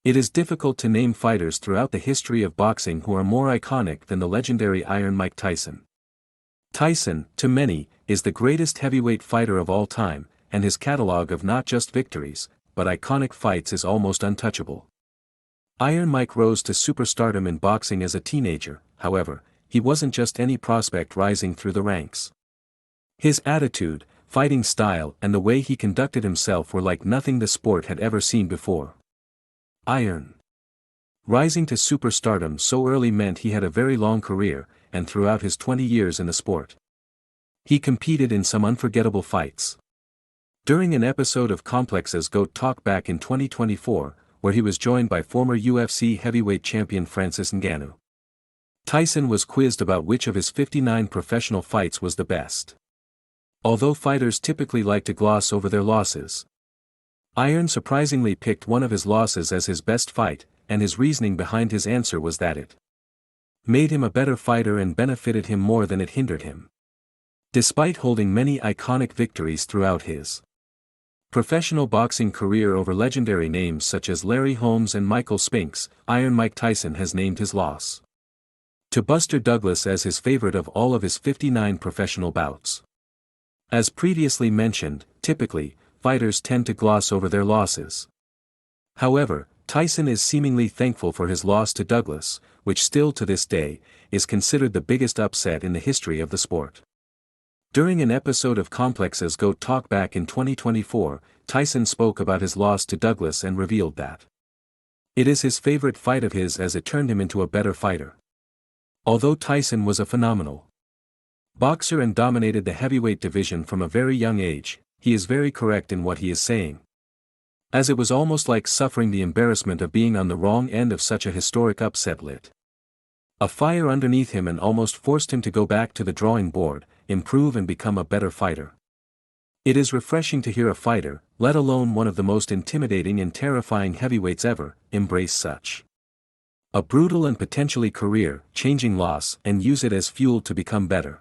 It is difficult to name fighters throughout the history of boxing who are more iconic than the legendary Iron Mike Tyson. Tyson, to many, is the greatest heavyweight fighter of all time, and his catalogue of not just victories, but iconic fights is almost untouchable. Iron Mike rose to superstardom in boxing as a teenager. However, he wasn't just any prospect rising through the ranks. His attitude, fighting style and the way he conducted himself were like nothing the sport had ever seen before. Iron rising to superstardom so early meant he had a very long career, and throughout his 20 years in the sport, he competed in some unforgettable fights. During an episode of Complex's GOAT Talk back in 2024, where he was joined by former UFC heavyweight champion Francis Ngannou, Tyson was quizzed about which of his 59 professional fights was the best. Although fighters typically like to gloss over their losses, Iron surprisingly picked one of his losses as his best fight, and his reasoning behind his answer was that it made him a better fighter and benefited him more than it hindered him. Despite holding many iconic victories throughout his professional boxing career over legendary names such as Larry Holmes and Michael Spinks, Iron Mike Tyson has named his loss to Buster Douglas as his favorite of all of his 59 professional bouts. As previously mentioned, typically, fighters tend to gloss over their losses. However, Tyson is seemingly thankful for his loss to Douglas, which still to this day, is considered the biggest upset in the history of the sport. During an episode of Complex's GOAT Talk back in 2024, Tyson spoke about his loss to Douglas and revealed that it is his favorite fight of his as it turned him into a better fighter. Although Tyson was a phenomenal boxer and dominated the heavyweight division from a very young age, he is very correct in what he is saying, as it was almost like suffering the embarrassment of being on the wrong end of such a historic upset lit a fire underneath him and almost forced him to go back to the drawing board, improve and become a better fighter. It is refreshing to hear a fighter, let alone one of the most intimidating and terrifying heavyweights ever, embrace such a brutal and potentially career-changing loss and use it as fuel to become better.